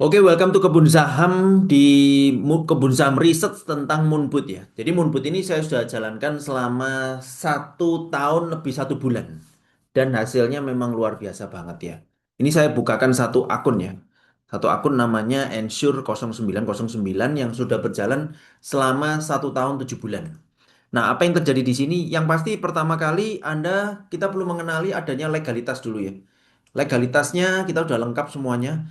Oke, welcome to Kebun Saham di Kebun Saham Riset tentang Moonput ya. Jadi Moonput ini saya sudah jalankan selama 1 tahun lebih 1 bulan. Dan hasilnya memang luar biasa banget ya. Ini saya bukakan satu akun ya. Satu akun namanya Ensure 0909 yang sudah berjalan selama 1 tahun 7 bulan. Nah, apa yang terjadi di sini? Yang pasti pertama kali kita perlu mengenali adanya legalitas dulu ya. Legalitasnya kita udah lengkap semuanya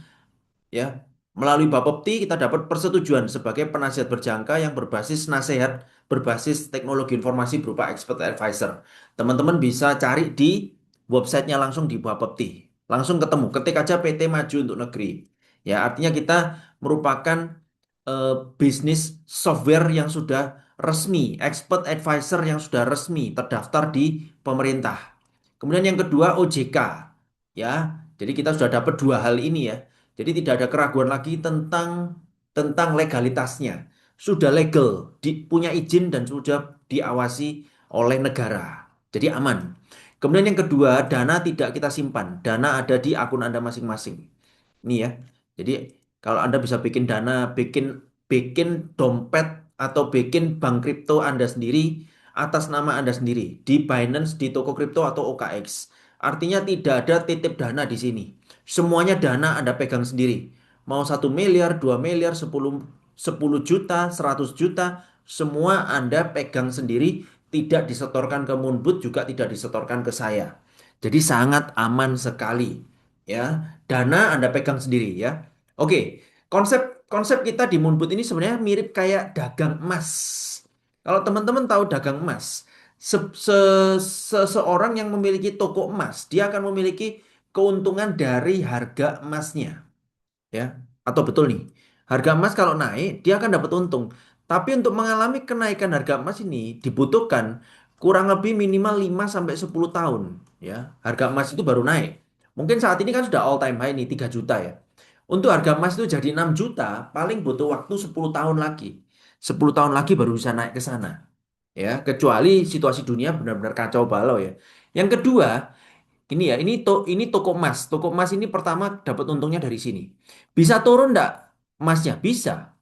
ya. Melalui Bapepti kita dapat persetujuan sebagai penasihat berjangka yang berbasis nasihat berbasis teknologi informasi berupa expert advisor. Teman-teman bisa cari di websitenya langsung di Bapepti. Langsung ketemu, ketik aja PT Maju untuk Negeri. Ya, artinya kita merupakan bisnis software yang sudah resmi, expert advisor yang sudah resmi terdaftar di pemerintah. Kemudian yang kedua OJK, ya. Jadi kita sudah dapat dua hal ini ya. Jadi tidak ada keraguan lagi tentang legalitasnya. Sudah legal, punya izin dan sudah diawasi oleh negara. Jadi aman. Kemudian yang kedua, dana tidak kita simpan. Dana ada di akun Anda masing-masing. Ini ya. Jadi kalau Anda bisa bikin dana, bikin bikin dompet atau bikin bank kripto Anda sendiri atas nama Anda sendiri di Binance, di toko kripto atau OKX. Artinya tidak ada titip dana di sini. Semuanya dana Anda pegang sendiri. Mau 1 miliar, 2 miliar, 10 juta, 100 juta, semua Anda pegang sendiri, tidak disetorkan ke Moonboot, juga tidak disetorkan ke saya. Jadi sangat aman sekali. Ya, dana Anda pegang sendiri ya. Oke, konsep konsep kita di Moonboot ini sebenarnya mirip kayak dagang emas. Kalau teman-teman tahu dagang emas, seseorang yang memiliki toko emas, dia akan memiliki keuntungan dari harga emasnya, ya. Atau betul nih, harga emas kalau naik, dia akan dapat untung. Tapi untuk mengalami kenaikan harga emas ini dibutuhkan kurang lebih minimal 5 sampai 10 tahun, ya. Harga emas itu baru naik. Mungkin saat ini kan sudah all time high nih 3 juta ya. Untuk harga emas itu jadi 6 juta, paling butuh waktu 10 tahun lagi. 10 tahun lagi baru bisa naik ke sana. Ya, kecuali situasi dunia benar-benar kacau balau ya. Yang kedua, ini ya, ini toko emas. Toko emas ini pertama dapat untungnya dari sini. Bisa turun enggak emasnya? Bisa.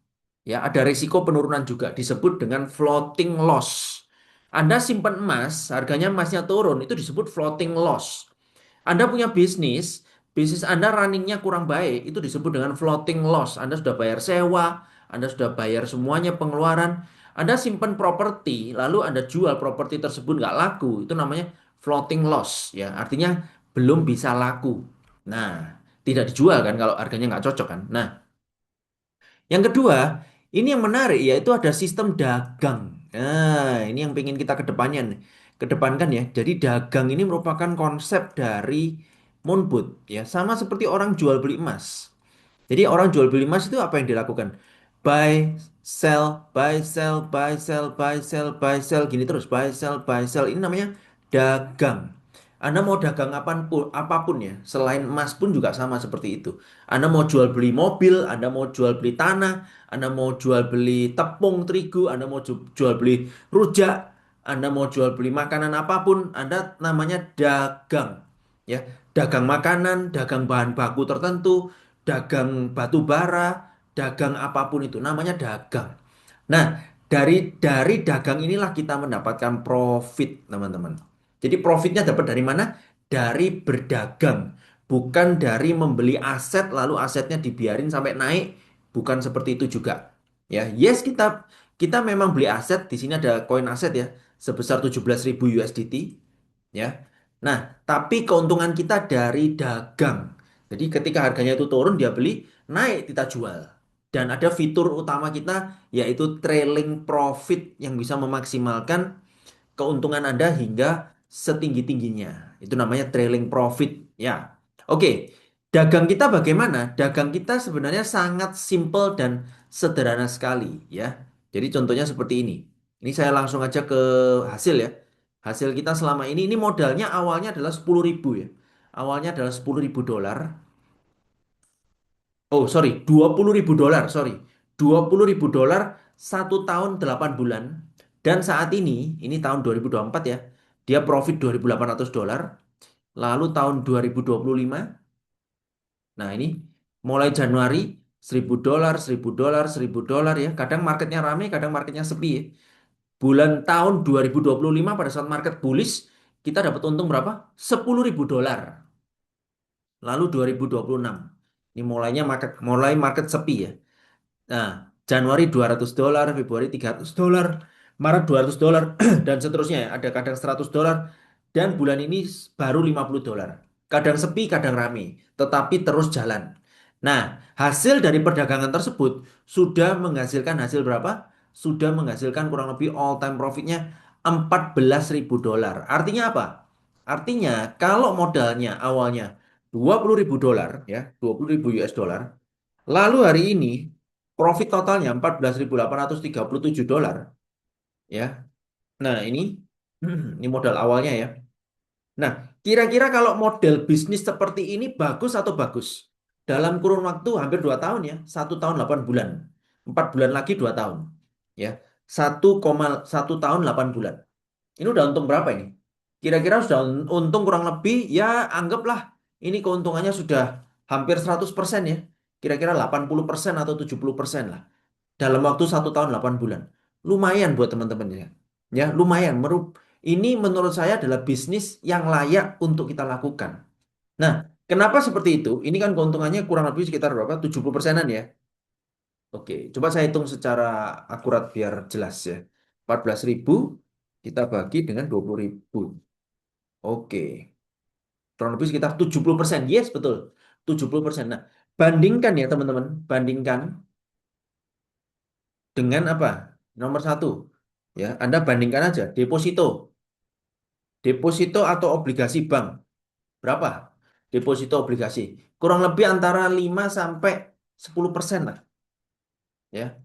Ya, ada risiko penurunan juga disebut dengan floating loss. Anda simpan emas, harganya emasnya turun, itu disebut floating loss. Anda punya bisnis Anda runningnya kurang baik, itu disebut dengan floating loss. Anda sudah bayar sewa, Anda sudah bayar semuanya pengeluaran, Anda simpan properti, lalu Anda jual properti tersebut nggak laku, itu namanya floating loss, ya. Artinya belum bisa laku. Nah, tidak dijual kan kalau harganya nggak cocok kan. Nah, yang kedua, ini yang menarik yaitu ada sistem dagang. Nah, ini yang pengen kita kedepankan ya. Jadi dagang ini merupakan konsep dari Moonboot ya, sama seperti orang jual beli emas. Jadi orang jual beli emas itu apa yang dilakukan? Buy, sell, buy, sell, buy, sell, buy, sell, buy, sell, gini terus. Buy, sell, buy, sell. Ini namanya dagang. Anda mau dagang apapun ya, selain emas pun juga sama seperti itu. Anda mau jual beli mobil, Anda mau jual beli tanah, Anda mau jual beli tepung terigu, Anda mau jual beli rujak, Anda mau jual beli makanan apapun, Anda namanya dagang. Ya, dagang makanan, dagang bahan baku tertentu, dagang batu bara, dagang apapun itu namanya dagang. Nah, dari dagang inilah kita mendapatkan profit, teman-teman. Jadi profitnya dapat dari mana? Dari berdagang, bukan dari membeli aset lalu asetnya dibiarin sampai naik, bukan seperti itu juga. Ya, yes kita kita memang beli aset, di sini ada koin aset ya, sebesar 17.000 USDT, ya. Nah, tapi keuntungan kita dari dagang. Jadi ketika harganya itu turun dia beli, naik kita jual. Dan ada fitur utama kita yaitu trailing profit yang bisa memaksimalkan keuntungan Anda hingga setinggi-tingginya. Itu namanya trailing profit ya. Oke, dagang kita bagaimana? Dagang kita sebenarnya sangat simple dan sederhana sekali ya. Jadi contohnya seperti ini. Ini saya langsung aja ke hasil ya. Hasil kita selama ini modalnya awalnya adalah 10.000 ya. Awalnya adalah 10.000 dolar. Oh, sorry, 20.000 dolar, sorry. 20.000 dolar 1 tahun 8 bulan. Dan saat ini tahun 2024 ya, dia profit 2.800 dolar. Lalu tahun 2025, nah ini mulai Januari. $1.000, $1.000, $1.000 ya. Kadang marketnya rame, kadang marketnya sepi ya. Bulan tahun 2025 pada saat market bullish, kita dapat untung berapa? $10.000. Lalu 2026. Ini mulai market sepi ya. Nah, Januari $200, Februari $300, Maret $200 dan seterusnya ya. Ada kadang $100 dan bulan ini baru $50. Kadang sepi, kadang rame, tetapi terus jalan. Nah, hasil dari perdagangan tersebut sudah menghasilkan hasil berapa? Sudah menghasilkan kurang lebih all time profitnya $14.000. Artinya apa? Artinya kalau modalnya awalnya $20.000 ya, 20.000 US dollar. Lalu hari ini profit totalnya $14.837 ya. Nah, ini ini modal awalnya ya. Nah, kira-kira kalau model bisnis seperti ini bagus atau bagus? Dalam kurun waktu hampir 2 tahun ya, 1 tahun 8 bulan, 4 bulan lagi 2 tahun, ya, 1,1 tahun 8 bulan. Ini udah untung berapa ini? Kira-kira sudah untung kurang lebih ya anggaplah ini keuntungannya sudah hampir 100% ya. Kira-kira 80% atau 70% lah. Dalam waktu 1 tahun 8 bulan. Lumayan buat teman-teman ya. Ya, lumayan. Ini menurut saya adalah bisnis yang layak untuk kita lakukan. Nah, kenapa seperti itu? Ini kan keuntungannya kurang lebih sekitar berapa? 70%-an ya. Oke, coba saya hitung secara akurat biar jelas ya. 14.000 kita bagi dengan 20.000. Oke, kurang lebih sekitar 70%. Yes, betul. 70%. Nah, bandingkan ya teman-teman. Bandingkan dengan apa? Nomor satu. Ya, Anda bandingkan aja. Deposito. Deposito atau obligasi bank. Berapa? Deposito obligasi. Kurang lebih antara 5 sampai 10% lah. Ya,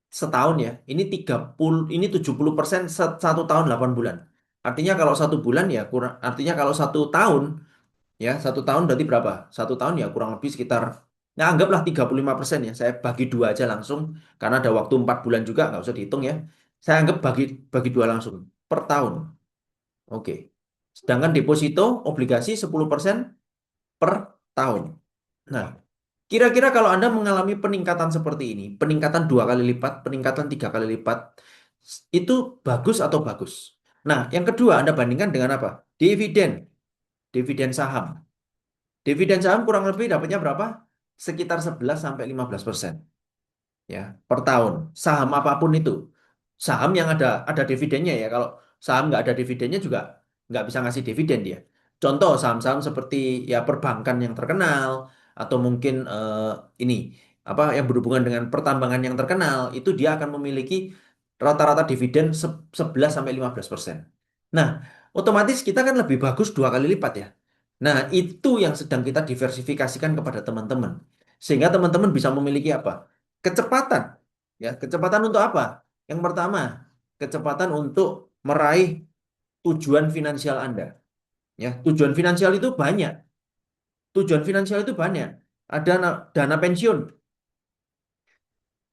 setahun ya. Ini 70% 1 tahun 8 bulan. Artinya kalau 1 bulan ya kurang, artinya kalau 1 tahun ya 1 tahun berarti berapa? 1 tahun ya kurang lebih sekitar, nah anggaplah 35% ya. Saya bagi dua aja langsung karena ada waktu 4 bulan juga nggak usah dihitung ya. Saya anggap bagi bagi dua langsung per tahun. Oke. Sedangkan deposito obligasi 10% per tahun. Nah, kira-kira kalau Anda mengalami peningkatan seperti ini, peningkatan 2 kali lipat, peningkatan 3 kali lipat, itu bagus atau bagus? Nah, yang kedua Anda bandingkan dengan apa? Dividen, dividen saham. Dividen saham kurang lebih dapatnya berapa? Sekitar 11 sampai 15% ya per tahun. Saham apapun itu. Saham yang ada dividennya ya. Kalau saham nggak ada dividennya juga nggak bisa ngasih dividen dia. Contoh saham-saham seperti ya perbankan yang terkenal atau mungkin ini apa yang berhubungan dengan pertambangan yang terkenal itu dia akan memiliki rata-rata dividen 11 sampai 15%. Nah, otomatis kita kan lebih bagus 2 kali lipat ya. Nah, itu yang sedang kita diversifikasikan kepada teman-teman. Sehingga teman-teman bisa memiliki apa? Kecepatan. Ya, kecepatan untuk apa? Yang pertama, kecepatan untuk meraih tujuan finansial Anda. Ya, tujuan finansial itu banyak. Tujuan finansial itu banyak. Ada dana pensiun.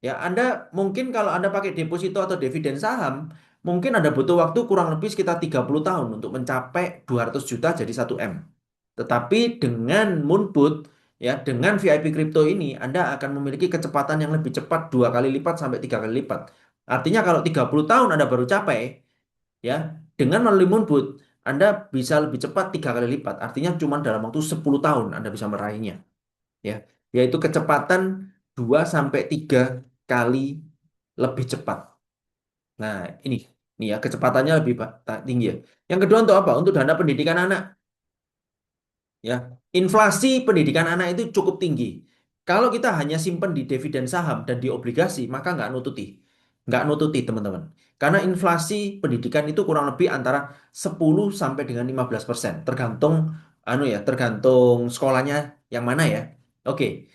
Ya, Anda mungkin kalau Anda pakai deposito atau dividen saham, mungkin Anda butuh waktu kurang lebih sekitar 30 tahun untuk mencapai 200 juta jadi 1 M. Tetapi dengan Moonboot, ya, dengan VIP Crypto ini, Anda akan memiliki kecepatan yang lebih cepat 2 kali lipat sampai 3 kali lipat. Artinya kalau 30 tahun Anda baru capai, ya, dengan melalui Moonboot, Anda bisa lebih cepat 3 kali lipat. Artinya cuma dalam waktu 10 tahun Anda bisa meraihnya, ya, yaitu kecepatan 2 sampai 3 kali lebih cepat. Nah, ini ya kecepatannya lebih tinggi ya. Yang kedua untuk apa? Untuk dana pendidikan anak. Ya, inflasi pendidikan anak itu cukup tinggi. Kalau kita hanya simpan di dividen saham dan di obligasi, maka nggak nututi teman-teman. Karena inflasi pendidikan itu kurang lebih antara 10 sampai dengan 15%, tergantung tergantung sekolahnya yang mana ya. Oke,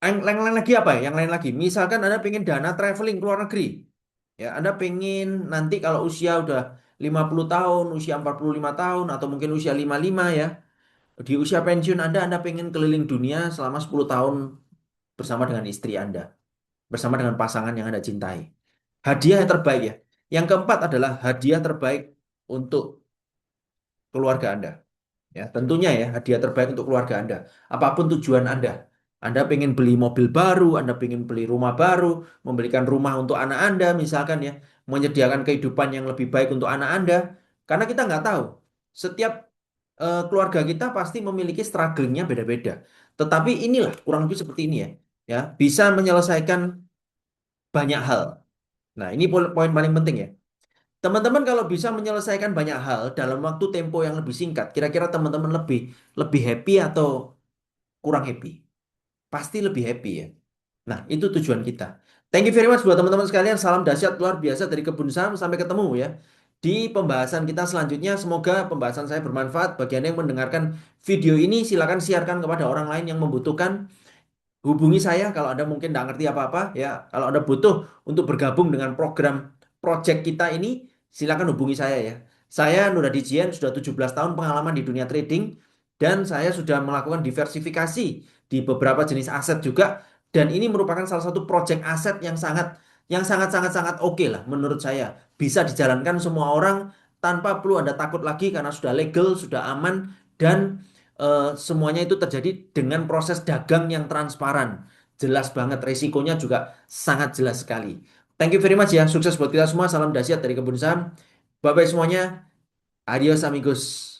yang lain lagi apa ya? Yang lain lagi, misalkan Anda pengen dana traveling ke luar negeri, ya Anda pengen nanti kalau usia udah 50 tahun, usia 45 tahun, atau mungkin usia 55 ya, di usia pensiun Anda pengen keliling dunia selama 10 tahun bersama dengan istri Anda, bersama dengan pasangan yang Anda cintai. Hadiah yang terbaik ya. Yang keempat adalah hadiah terbaik untuk keluarga Anda. Ya, tentunya ya hadiah terbaik untuk keluarga Anda. Apapun tujuan Anda. Anda pengen beli mobil baru, Anda pengen beli rumah baru, membelikan rumah untuk anak Anda misalkan ya, menyediakan kehidupan yang lebih baik untuk anak Anda. Karena kita nggak tahu, setiap keluarga kita pasti memiliki struggle-nya beda-beda. Tetapi inilah kurang lebih seperti ini ya, ya bisa menyelesaikan banyak hal. Nah, ini poin paling penting ya. Teman-teman kalau bisa menyelesaikan banyak hal dalam waktu tempo yang lebih singkat, kira-kira teman-teman lebih lebih happy atau kurang happy? Pasti lebih happy ya. Nah, itu tujuan kita. Thank you very much buat teman-teman sekalian. Salam dahsyat luar biasa dari Kebun Sam. Sampai ketemu ya di pembahasan kita selanjutnya. Semoga pembahasan saya bermanfaat. Bagi Anda yang mendengarkan video ini, silakan siarkan kepada orang lain yang membutuhkan. Hubungi saya kalau Anda mungkin nggak ngerti apa-apa ya. Kalau Anda butuh untuk bergabung dengan program project kita ini, silakan hubungi saya ya. Saya Nur Hadi Jian, sudah 17 tahun pengalaman di dunia trading dan saya sudah melakukan diversifikasi di beberapa jenis aset juga, dan ini merupakan salah satu project aset yang sangat oke lah menurut saya. Bisa dijalankan semua orang tanpa perlu Anda takut lagi karena sudah legal, sudah aman, dan semuanya itu terjadi dengan proses dagang yang transparan. Jelas banget, resikonya juga sangat jelas sekali. Thank you very much ya. Sukses buat kita semua. Salam dahsyat dari Kebun Saham. Bye-bye semuanya. Adios amigos.